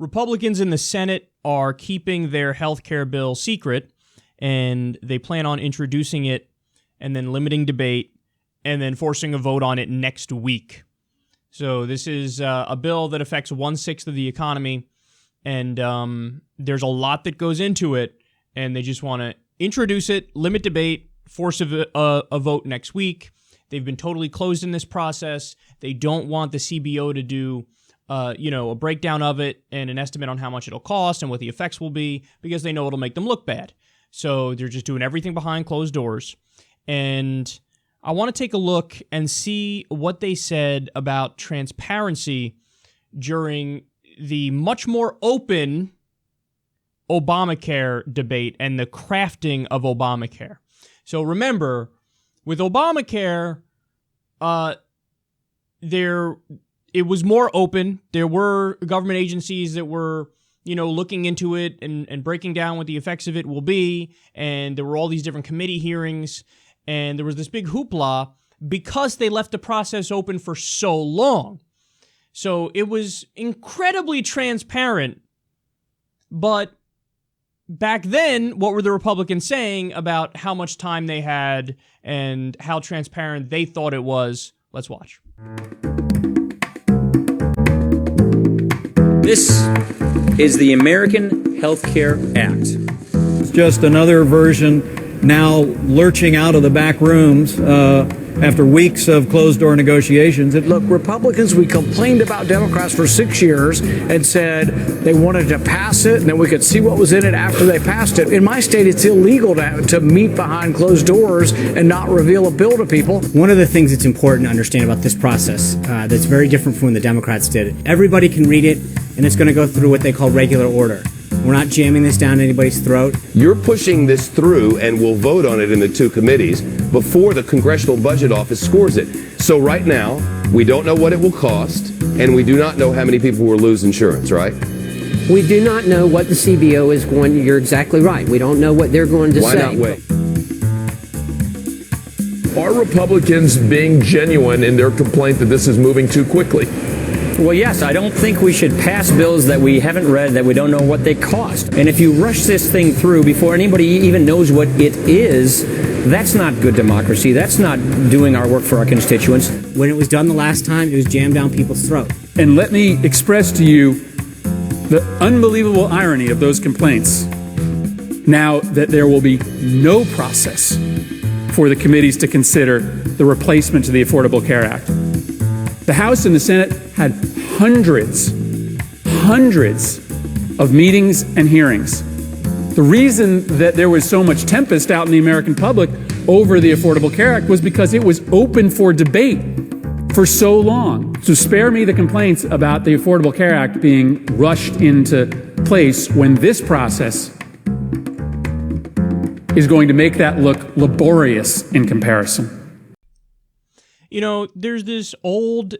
Republicans in the Senate are keeping their health care bill secret, and they plan on introducing it and then limiting debate and then forcing a vote on it next week. So this is a bill that affects 1/6 of the economy, and there's a lot that goes into it, and they just want to introduce it, limit debate, force a vote next week. They've been totally closed in this process. They don't want the CBO to do a breakdown of it and an estimate on how much it'll cost and what the effects will be, because they know it'll make them look bad. So they're just doing everything behind closed doors. And I want to take a look and see what they said about transparency during the much more open Obamacare debate and the crafting of Obamacare. So remember, with Obamacare, it was more open. There were government agencies that were, looking into it and breaking down what the effects of it will be. And there were all these different committee hearings. And there was this big hoopla because they left the process open for so long. So it was incredibly transparent. But back then, what were the Republicans saying about how much time they had and how transparent they thought it was? Let's watch. This is the American Health Care Act. It's just another version now lurching out of the back rooms after weeks of closed-door negotiations. Look, Republicans, we complained about Democrats for 6 years and said they wanted to pass it and then we could see what was in it after they passed it. In my state, it's illegal to meet behind closed doors and not reveal a bill to people. One of the things that's important to understand about this process that's very different from when the Democrats did it, everybody can read it, and it's going to go through what they call regular order. We're not jamming this down anybody's throat. You're pushing this through, and we'll vote on it in the two committees before the Congressional Budget Office scores it. So right now, we don't know what it will cost, and we do not know how many people will lose insurance, right? We do not know what the CBO is going to. You're exactly right. We don't know what they're going to say. Why not wait? Are Republicans being genuine in their complaint that this is moving too quickly? Well, yes, I don't think we should pass bills that we haven't read, that we don't know what they cost. And if you rush this thing through before anybody even knows what it is, that's not good democracy. That's not doing our work for our constituents. When it was done the last time, it was jammed down people's throat. And let me express to you the unbelievable irony of those complaints now that there will be no process for the committees to consider the replacement to the Affordable Care Act. The House and the Senate had hundreds of meetings and hearings. The reason that there was so much tempest out in the American public over the Affordable Care Act was because it was open for debate for so long. So spare me the complaints about the Affordable Care Act being rushed into place when this process is going to make that look laborious in comparison. There's this old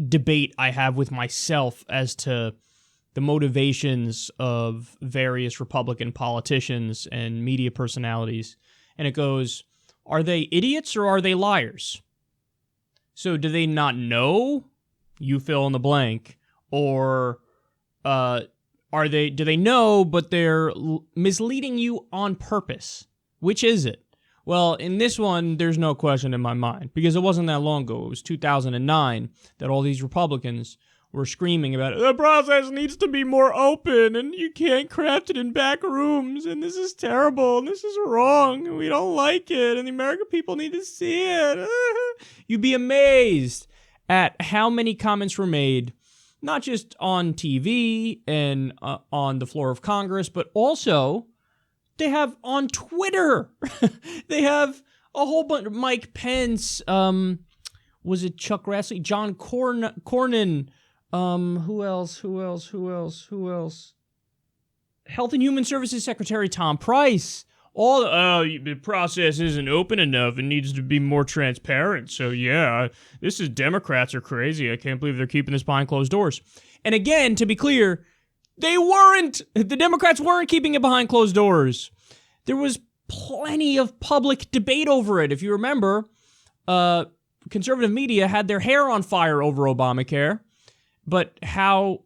debate I have with myself as to the motivations of various Republican politicians and media personalities. And it goes, are they idiots or are they liars? So do they not know? You fill in the blank. Or do they know, but they're misleading you on purpose? Which is it? Well, in this one, there's no question in my mind, because it wasn't that long ago. It was 2009 that all these Republicans were screaming about the process needs to be more open, and you can't craft it in back rooms, and this is terrible, and this is wrong, and we don't like it, and the American people need to see it. You'd be amazed at how many comments were made, not just on TV and on the floor of Congress, but also they have on Twitter. They have a whole bunch. Mike Pence. Was it Chuck Grassley? John Cornyn. Who else? Health and Human Services Secretary Tom Price. The process isn't open enough. It needs to be more transparent. So yeah, Democrats are crazy. I can't believe they're keeping this behind closed doors. And again, to be clear, the Democrats weren't keeping it behind closed doors. There was plenty of public debate over it. If you remember, conservative media had their hair on fire over Obamacare. But how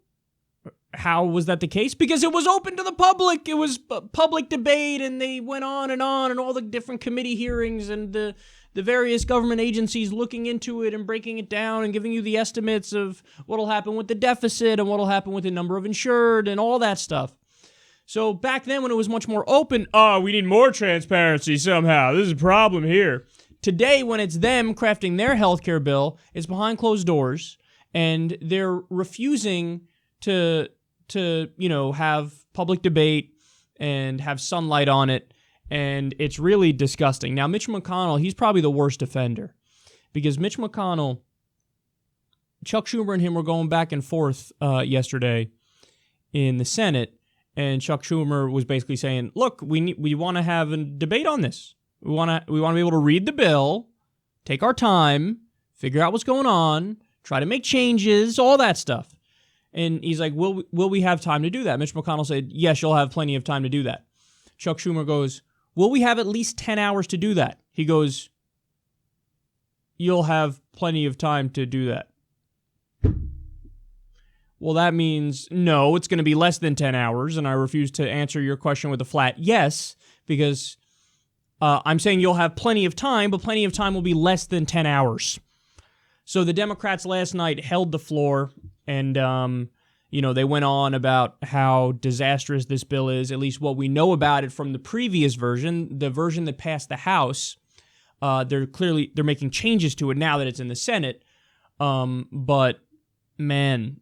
how was that the case? Because it was open to the public. It was public debate, and they went on, and all the different committee hearings and the various government agencies looking into it and breaking it down and giving you the estimates of what'll happen with the deficit and what'll happen with the number of insured and all that stuff. So back then when it was much more open, we need more transparency somehow. There's a problem here. Today, when it's them crafting their healthcare bill, it's behind closed doors, and they're refusing to have public debate and have sunlight on it, and it's really disgusting. Now, Mitch McConnell, he's probably the worst offender, because Mitch McConnell, Chuck Schumer and him were going back and forth yesterday in the Senate, and Chuck Schumer was basically saying, look, we want to have a debate on this. We want to be able to read the bill, take our time, figure out what's going on, try to make changes, all that stuff. And he's like, will we have time to do that? Mitch McConnell said, yes, you'll have plenty of time to do that. Chuck Schumer goes, will we have at least 10 hours to do that? He goes, you'll have plenty of time to do that. Well, that means no, it's going to be less than 10 hours, and I refuse to answer your question with a flat yes, because I'm saying you'll have plenty of time, but plenty of time will be less than 10 hours. So the Democrats last night held the floor, and they went on about how disastrous this bill is, at least what we know about it from the previous version, the version that passed the House. They're making changes to it now that it's in the Senate. But man,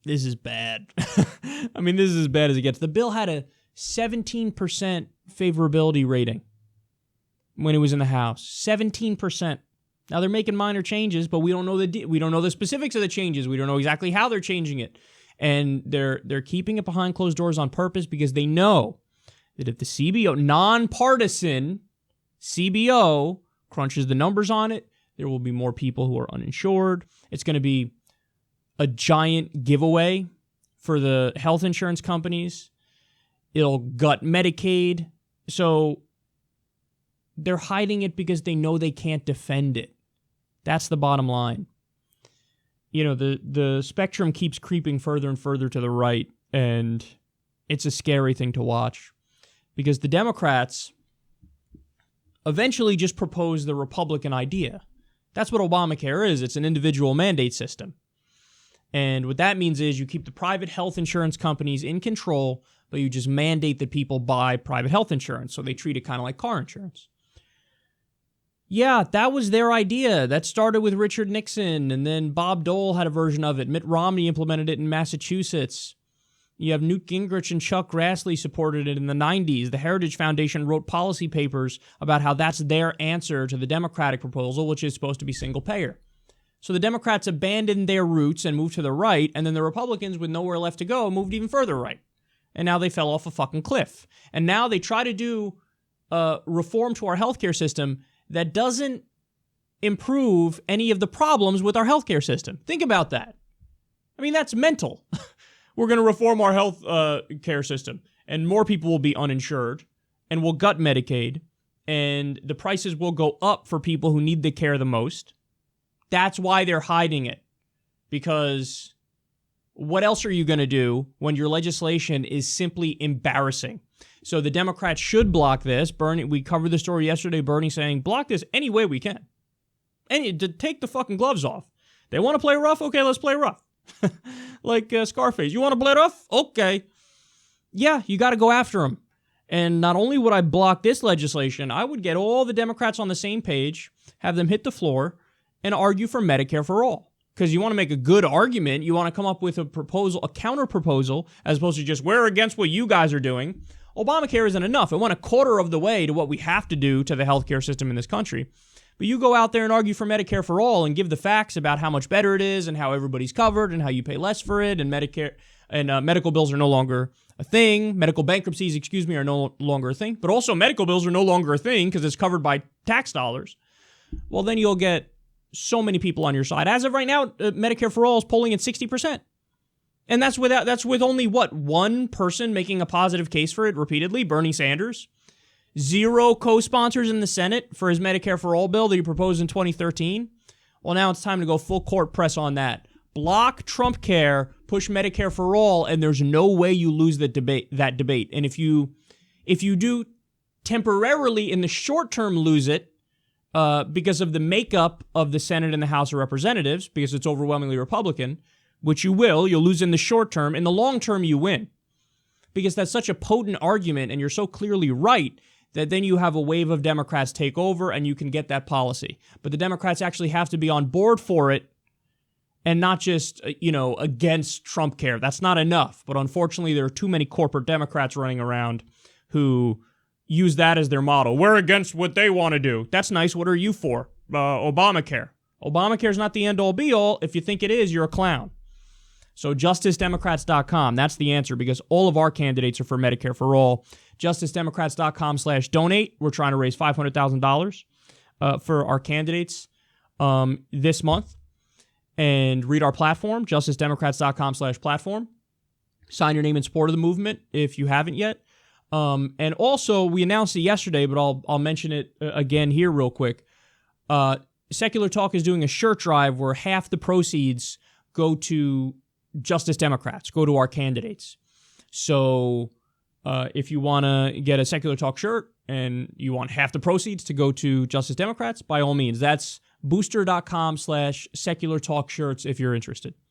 this is bad. I mean, this is as bad as it gets. The bill had a 17% favorability rating when it was in the House. 17%. Now they're making minor changes, but we don't know the specifics of the changes. We don't know exactly how they're changing it, and they're keeping it behind closed doors on purpose because they know that if the CBO, nonpartisan CBO, crunches the numbers on it, there will be more people who are uninsured. It's going to be a giant giveaway for the health insurance companies. It'll gut Medicaid. So they're hiding it because they know they can't defend it. That's the bottom line. The spectrum keeps creeping further and further to the right, and it's a scary thing to watch because the Democrats eventually just propose the Republican idea. That's what Obamacare is. It's an individual mandate system. And what that means is you keep the private health insurance companies in control, but you just mandate that people buy private health insurance. So they treat it kind of like car insurance. Yeah, that was their idea. That started with Richard Nixon, and then Bob Dole had a version of it. Mitt Romney implemented it in Massachusetts. You have Newt Gingrich and Chuck Grassley supported it in the 90s. The Heritage Foundation wrote policy papers about how that's their answer to the Democratic proposal, which is supposed to be single payer. So the Democrats abandoned their roots and moved to the right, and then the Republicans, with nowhere left to go, moved even further right. And now they fell off a fucking cliff. And now they try to do reform to our healthcare system that doesn't improve any of the problems with our healthcare system. Think about that. I mean, that's mental. We're going to reform our health care system, and more people will be uninsured, and we'll gut Medicaid, and the prices will go up for people who need the care the most. That's why they're hiding it, because what else are you going to do when your legislation is simply embarrassing? So the Democrats should block this. Bernie, we covered the story yesterday, Bernie saying, block this any way we can. And to take the fucking gloves off. They want to play rough? Okay, let's play rough. Like Scarface. You want to play rough? Okay. Yeah, you got to go after them. And not only would I block this legislation, I would get all the Democrats on the same page, have them hit the floor, and argue for Medicare for all. Because you want to make a good argument. You want to come up with a proposal, a counter proposal, as opposed to just, we're against what you guys are doing. Obamacare isn't enough. It went a quarter of the way to what we have to do to the healthcare system in this country. But you go out there and argue for Medicare for all and give the facts about how much better it is and how everybody's covered and how you pay less for it, and Medicare and medical bills are no longer a thing. Medical bankruptcies, are no longer a thing. But also medical bills are no longer a thing because it's covered by tax dollars. Well, then you'll get so many people on your side. As of right now, Medicare for all is polling at 60%. And that's with only, one person making a positive case for it repeatedly, Bernie Sanders. 0 co-sponsors in the Senate for his Medicare for All bill that he proposed in 2013. Well, now it's time to go full court press on that. block Trump care, push Medicare for all, and there's no way you lose that debate. And if you do temporarily in the short term lose it, because of the makeup of the Senate and the House of Representatives, because it's overwhelmingly Republican, which you'll lose in the short term. In the long term, you win. Because that's such a potent argument, and you're so clearly right, that then you have a wave of Democrats take over and you can get that policy. But the Democrats actually have to be on board for it and not just, against Trump care. That's not enough. But unfortunately, there are too many corporate Democrats running around who use that as their model. We're against what they want to do. That's nice. What are you for? Obamacare. Obamacare is not the end-all be-all. If you think it is, you're a clown. So justicedemocrats.com, that's the answer, because all of our candidates are for Medicare for all. justicedemocrats.com/donate. We're trying to raise $500,000 for our candidates this month. And read our platform, justicedemocrats.com/platform. Sign your name in support of the movement if you haven't yet. And also, we announced it yesterday, but I'll mention it again here real quick. Secular Talk is doing a shirt drive where half the proceeds go to Justice Democrats, go to our candidates. So if you want to get a Secular Talk shirt and you want half the proceeds to go to Justice Democrats, by all means, that's booster.com/Secular Talk shirts if you're interested.